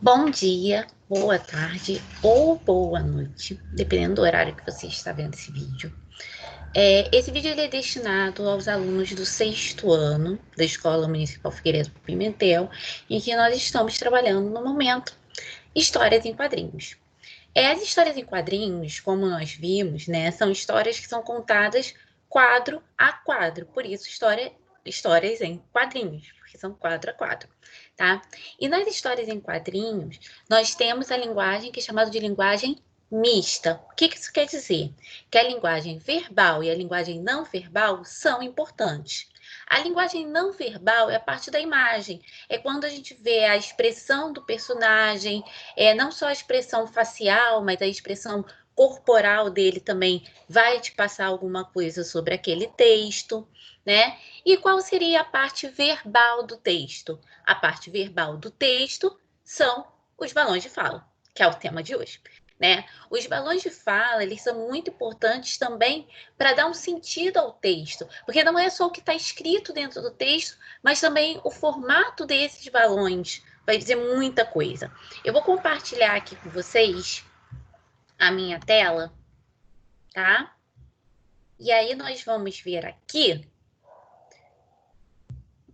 Bom dia, boa tarde ou boa noite, dependendo do horário que você está vendo esse vídeo. Esse vídeo ele é destinado aos alunos do 6º ano da Escola Municipal Figueiredo Pimentel, em que nós estamos trabalhando no momento histórias em quadrinhos. As histórias em quadrinhos, como nós vimos, né, são histórias que são contadas quadro a quadro, por isso histórias em quadrinhos, porque são quadro a quadro, tá? E nas histórias em quadrinhos, nós temos a linguagem que é chamada de linguagem mista. O que isso quer dizer? Que a linguagem verbal e a linguagem não verbal são importantes. A linguagem não verbal é a parte da imagem, é quando a gente vê a expressão do personagem, não só a expressão facial, mas a expressão corporal dele também vai te passar alguma coisa sobre aquele texto, né? E qual seria a parte verbal do texto? A parte verbal do texto são os balões de fala, que é o tema de hoje, né? Os balões de fala, eles são muito importantes também para dar um sentido ao texto, porque não é só o que está escrito dentro do texto, mas também o formato desses balões vai dizer muita coisa. Eu vou compartilhar aqui com vocês a minha tela, tá? E aí nós vamos ver aqui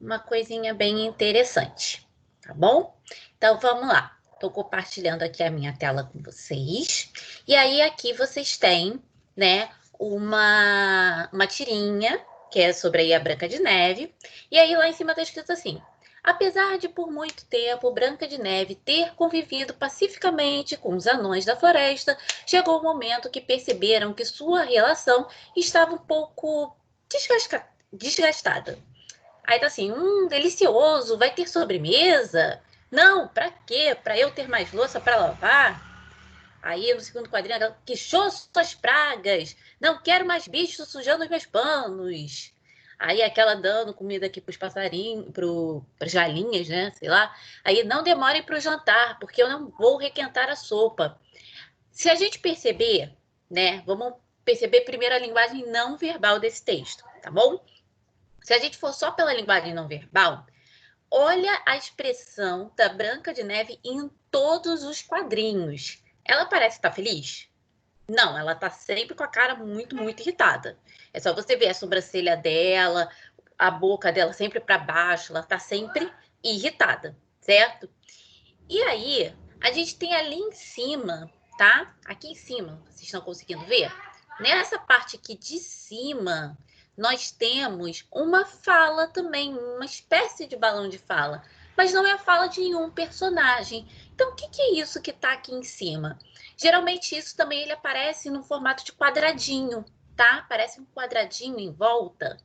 uma coisinha bem interessante, tá bom? Então vamos lá. Estou compartilhando aqui a minha tela com vocês. E aí aqui vocês têm, né, uma tirinha, que é sobre aí a Branca de Neve. E aí lá em cima está escrito assim: apesar de por muito tempo Branca de Neve ter convivido pacificamente com os anões da floresta, chegou o momento que perceberam que sua relação estava um pouco desgastada. Aí tá assim, delicioso, vai ter sobremesa? Não, pra quê? Pra eu ter mais louça pra lavar? Aí no segundo quadrinho, ela, que show suas pragas! Não quero mais bichos sujando os meus panos. Aí aquela dando comida aqui pros passarinhos, pras galinhas, né? Sei lá. Aí não demorem pro jantar, porque eu não vou requentar a sopa. Se a gente perceber, né? Vamos perceber primeiro a linguagem não verbal desse texto, tá bom? Se a gente for só pela linguagem não verbal, olha a expressão da Branca de Neve em todos os quadrinhos. Ela parece estar feliz? Não, ela está sempre com a cara muito, muito irritada. É só você ver a sobrancelha dela, a boca dela sempre para baixo, ela está sempre irritada, certo? E aí, a gente tem ali em cima, tá? Aqui em cima, vocês estão conseguindo ver? Nessa parte aqui de cima, nós temos uma fala também, uma espécie de balão de fala, mas não é a fala de nenhum personagem. Então, o que é isso que está aqui em cima? Geralmente isso também ele aparece no formato de quadradinho, tá? Parece um quadradinho em volta.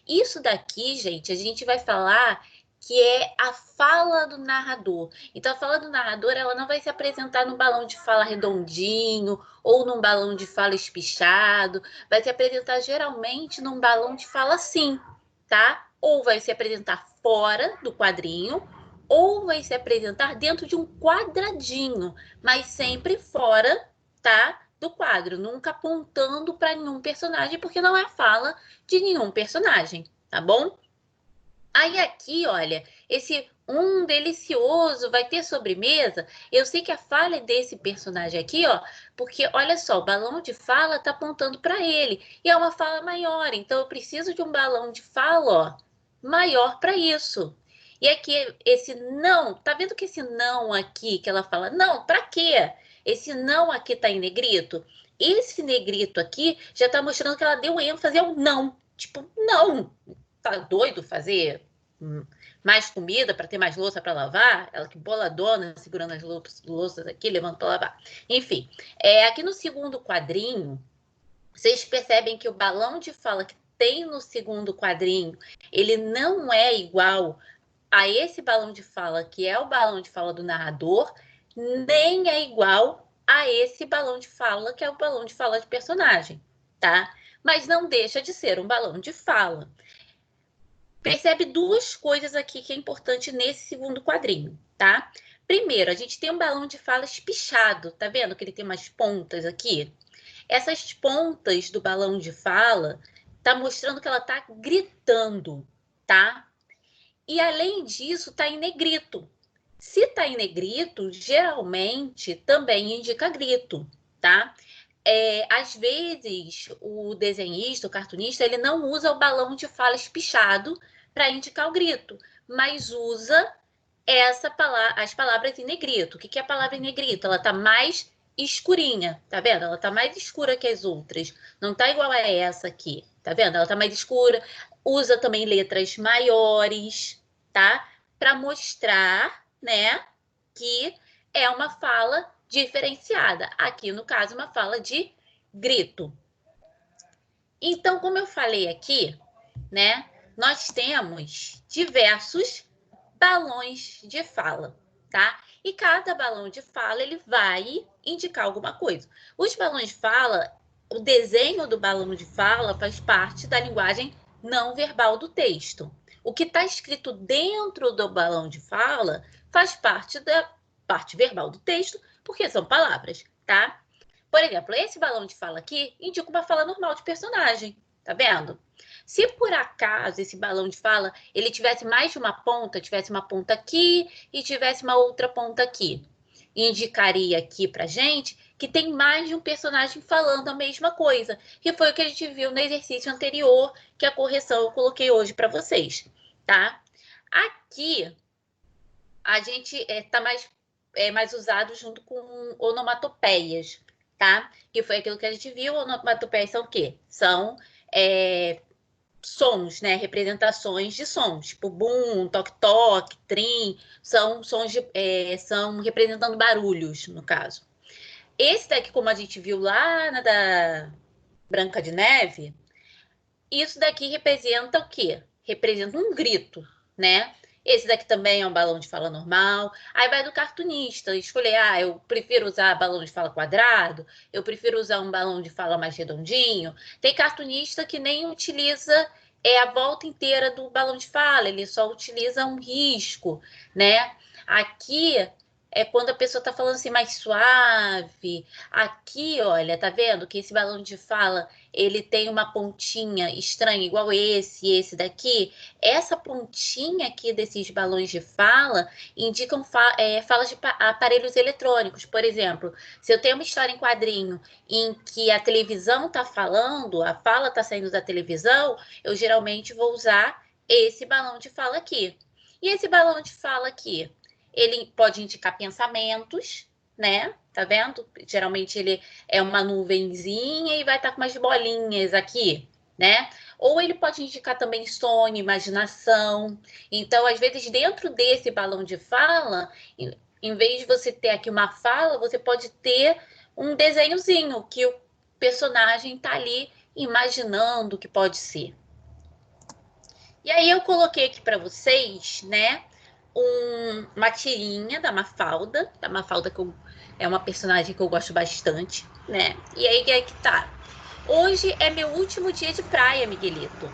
Isso daqui, gente, a gente vai falar que é a fala do narrador. Então, a fala do narrador, ela não vai se apresentar num balão de fala redondinho ou num balão de fala espichado, vai se apresentar geralmente num balão de fala assim, tá? Ou vai se apresentar fora do quadrinho, ou vai se apresentar dentro de um quadradinho, mas sempre fora, tá? Do quadro, nunca apontando para nenhum personagem, porque não é fala de nenhum personagem, tá bom? Aí aqui, olha, esse delicioso vai ter sobremesa. Eu sei que a fala é desse personagem aqui, ó, porque olha só, o balão de fala tá apontando para ele e é uma fala maior, então eu preciso de um balão de fala, ó, maior para isso. E aqui esse não, tá vendo que esse não aqui que ela fala, não, para quê? Esse não aqui tá em negrito. Esse negrito aqui já tá mostrando que ela deu ênfase ao não. Tipo, não, tá doido fazer mais comida para ter mais louça para lavar? Ela que boladona, segurando as louças aqui, levando para lavar. Enfim, aqui no segundo quadrinho, vocês percebem que o balão de fala que tem no segundo quadrinho, ele não é igual a esse balão de fala, que é o balão de fala do narrador, nem é igual a esse balão de fala, que é o balão de fala de personagem, tá? Mas não deixa de ser um balão de fala. Percebe duas coisas aqui que é importante nesse segundo quadrinho, tá? Primeiro, a gente tem um balão de fala espichado, tá vendo que ele tem umas pontas aqui? Essas pontas do balão de fala tá mostrando que ela tá gritando, tá? E além disso, tá em negrito. Se está em negrito, geralmente também indica grito, tá? Às vezes, o desenhista, o cartunista, ele não usa o balão de fala espichado para indicar o grito, mas usa as palavras em negrito. O que é a palavra em negrito? Ela está mais escurinha, tá vendo? Ela está mais escura que as outras. Não está igual a essa aqui, tá vendo? Ela está mais escura. Usa também letras maiores, tá? Para mostrar, né, que é uma fala diferenciada. Aqui, no caso, uma fala de grito. Então, como eu falei aqui, né, nós temos diversos balões de fala, tá? E cada balão de fala, ele vai indicar alguma coisa. Os balões de fala, o desenho do balão de fala faz parte da linguagem não verbal do texto. O que está escrito dentro do balão de fala faz parte da parte verbal do texto, porque são palavras, tá? Por exemplo, esse balão de fala aqui indica uma fala normal de personagem, tá vendo? Se por acaso esse balão de fala ele tivesse mais de uma ponta, tivesse uma ponta aqui e tivesse uma outra ponta aqui, indicaria aqui pra gente que tem mais de um personagem falando a mesma coisa, que foi o que a gente viu no exercício anterior, que a correção eu coloquei hoje para vocês, tá? Aqui a gente tá mais usado junto com onomatopeias, tá? Que foi aquilo que a gente viu. Onomatopeias são o quê? São sons, né? Representações de sons, tipo bum, toque-toque, trim, são sons são representando barulhos, no caso. Esse daqui, como a gente viu lá na da Branca de Neve, isso daqui representa o quê? Representa um grito, né? Esse daqui também é um balão de fala normal. Aí vai do cartunista escolher, eu prefiro usar balão de fala quadrado, eu prefiro usar um balão de fala mais redondinho. Tem cartunista que nem utiliza a volta inteira do balão de fala, ele só utiliza um risco, né? Aqui é quando a pessoa tá falando assim mais suave. Aqui, olha, tá vendo que esse balão de fala ele tem uma pontinha estranha, igual esse daqui. Essa pontinha aqui desses balões de fala indicam falas de aparelhos eletrônicos. Por exemplo, se eu tenho uma história em quadrinho em que a televisão está falando, a fala está saindo da televisão, eu geralmente vou usar esse balão de fala aqui. E esse balão de fala aqui, ele pode indicar pensamentos, né? Tá vendo? Geralmente ele é uma nuvenzinha e vai estar com umas bolinhas aqui, né? Ou ele pode indicar também sonho, imaginação. Então, às vezes, dentro desse balão de fala, em vez de você ter aqui uma fala, você pode ter um desenhozinho que o personagem tá ali imaginando o que pode ser. E aí eu coloquei aqui para vocês, né, uma tirinha da Mafalda que é uma personagem que eu gosto bastante, né? E aí é que tá. Hoje é meu último dia de praia, Miguelito.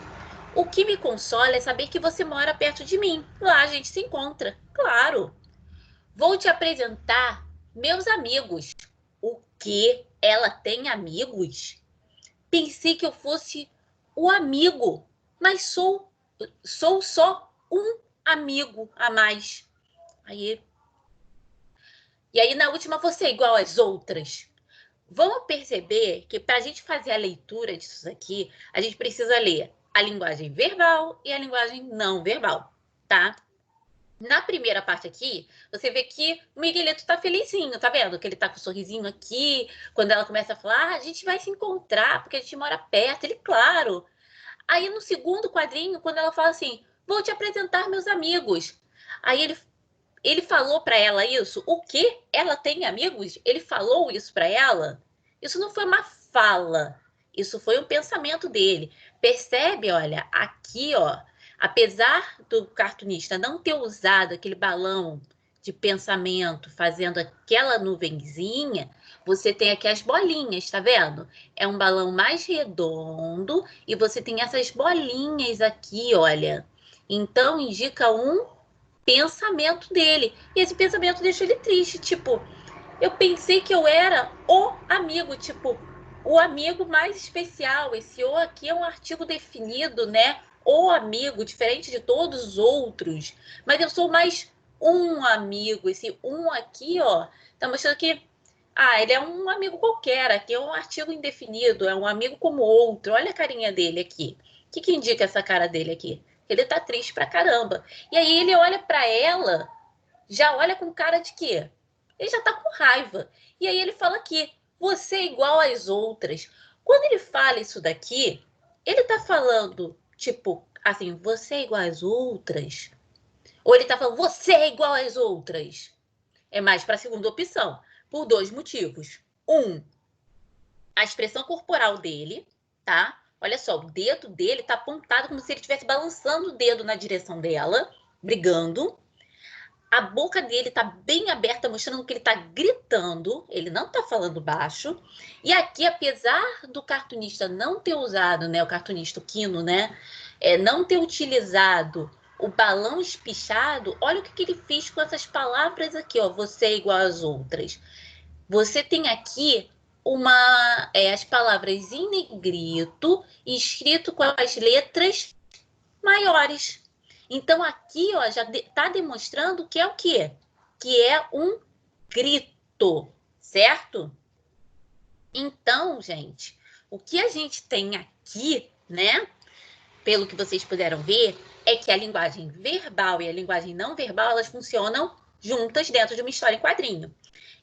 O que me consola é saber que você mora perto de mim. Lá a gente se encontra, claro. Vou te apresentar meus amigos. O quê? Ela tem amigos? Pensei que eu fosse o amigo, mas sou só um amigo a mais. E aí, na última, você é igual às outras. Vamos perceber que para a gente fazer a leitura disso aqui, a gente precisa ler a linguagem verbal e a linguagem não verbal, tá? Na primeira parte aqui, você vê que o Miguelito tá felizinho, tá vendo? Que ele tá com um sorrisinho aqui. Quando ela começa a falar, a gente vai se encontrar, porque a gente mora perto. Ele, claro. Aí no segundo quadrinho, quando ela fala assim, vou te apresentar meus amigos. Aí ele falou para ela isso. O quê? Ela tem amigos? Ele falou isso para ela? Isso não foi uma fala. Isso foi um pensamento dele. Percebe, olha, aqui, ó, apesar do cartunista não ter usado aquele balão de pensamento fazendo aquela nuvenzinha, você tem aqui as bolinhas, tá vendo? É um balão mais redondo e você tem essas bolinhas aqui, olha. Então, indica um pensamento dele. E esse pensamento deixa ele triste, tipo, eu pensei que eu era o amigo, tipo, o amigo mais especial. Esse o aqui é um artigo definido, né? O amigo, diferente de todos os outros. Mas eu sou mais um amigo. Esse um aqui, ó, tá mostrando que ele é um amigo qualquer. Aqui é um artigo indefinido, é um amigo como outro. Olha a carinha dele aqui. O que indica essa cara dele aqui? Ele tá triste pra caramba. E aí ele olha pra ela, já olha com cara de quê? Ele já tá com raiva. E aí ele fala aqui, você é igual às outras. Quando ele fala isso daqui, ele tá falando, tipo, assim, você é igual às outras? Ou ele tá falando, você é igual às outras? É mais para a segunda opção, por dois motivos. Um, a expressão corporal dele, tá? Olha só, o dedo dele tá apontado como se ele estivesse balançando o dedo na direção dela, brigando. A boca dele tá bem aberta, mostrando que ele tá gritando, ele não tá falando baixo. E aqui, apesar do cartunista não ter usado, né, o cartunista Quino, né, não ter utilizado o balão espichado, olha o que ele fez com essas palavras aqui, ó, você é igual às outras. Você tem aqui as palavras em negrito, escrito com as letras maiores. Então, aqui ó, já está demonstrando que é o quê? Que é um grito, certo? Então, gente, o que a gente tem aqui, né? Pelo que vocês puderam ver, é que a linguagem verbal e a linguagem não verbal, elas funcionam juntas dentro de uma história em quadrinho.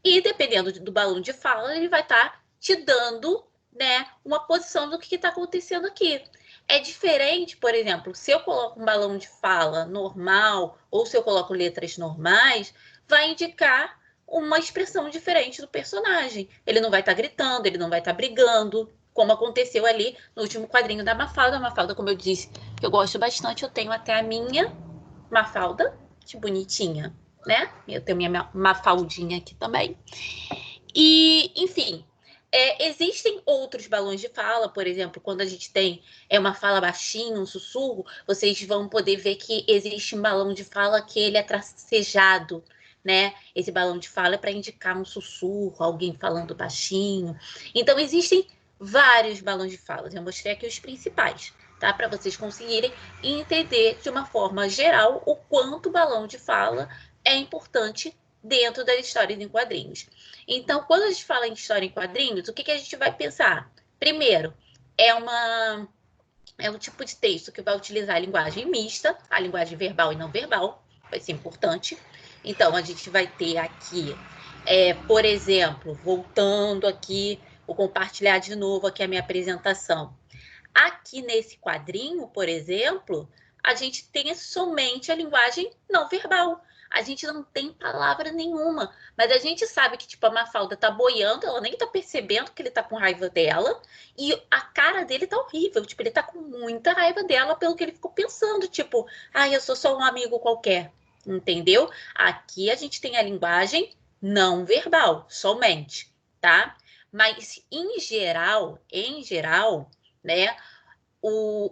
E dependendo do balão de fala, ele vai estar te dando, né, uma posição do que está acontecendo aqui. É diferente, por exemplo, se eu coloco um balão de fala normal ou se eu coloco letras normais, vai indicar uma expressão diferente do personagem. Ele não vai estar gritando, ele não vai estar brigando, como aconteceu ali no último quadrinho da Mafalda. A Mafalda, como eu disse, que eu gosto bastante, eu tenho até a minha Mafalda, que bonitinha, né? Eu tenho minha Mafaldinha aqui também. E, enfim, existem outros balões de fala, por exemplo, quando a gente tem uma fala baixinha, um sussurro, vocês vão poder ver que existe um balão de fala que ele é tracejado, né? Esse balão de fala é para indicar um sussurro, alguém falando baixinho. Então, existem vários balões de fala. Eu mostrei aqui os principais, tá? Para vocês conseguirem entender de uma forma geral o quanto o balão de fala é importante dentro das histórias em quadrinhos. Então, quando a gente fala em história em quadrinhos, o que a gente vai pensar? Primeiro, é um tipo de texto que vai utilizar a linguagem mista, a linguagem verbal e não verbal, vai ser importante. Então, a gente vai ter aqui, por exemplo, voltando aqui, vou compartilhar de novo aqui a minha apresentação. Aqui nesse quadrinho, por exemplo, a gente tem somente a linguagem não verbal. A gente não tem palavra nenhuma, mas a gente sabe que, tipo, a Mafalda tá boiando, ela nem tá percebendo que ele tá com raiva dela, e a cara dele tá horrível, tipo, ele tá com muita raiva dela pelo que ele ficou pensando, tipo, eu sou só um amigo qualquer, entendeu? Aqui a gente tem a linguagem não verbal, somente, tá? Mas, em geral, né,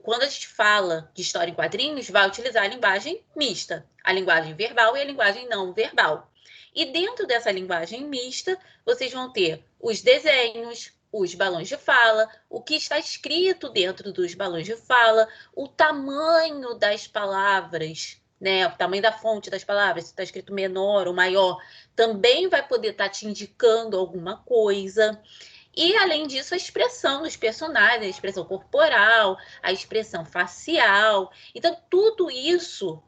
quando a gente fala de história em quadrinhos, vai utilizar a linguagem mista, a linguagem verbal e a linguagem não verbal. E dentro dessa linguagem mista, vocês vão ter os desenhos, os balões de fala, o que está escrito dentro dos balões de fala, o tamanho das palavras, né? O tamanho da fonte das palavras, se está escrito menor ou maior, também vai poder estar te indicando alguma coisa. E, além disso, a expressão dos personagens, a expressão corporal, a expressão facial. Então, tudo isso,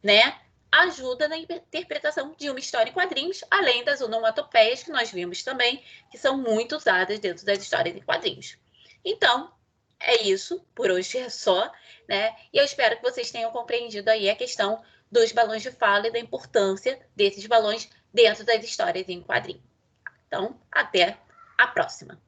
né, ajuda na interpretação de uma história em quadrinhos, além das onomatopeias que nós vimos também, que são muito usadas dentro das histórias em quadrinhos. Então, é isso. Por hoje é só, né? E eu espero que vocês tenham compreendido aí a questão dos balões de fala e da importância desses balões dentro das histórias em quadrinhos. Então, até a próxima!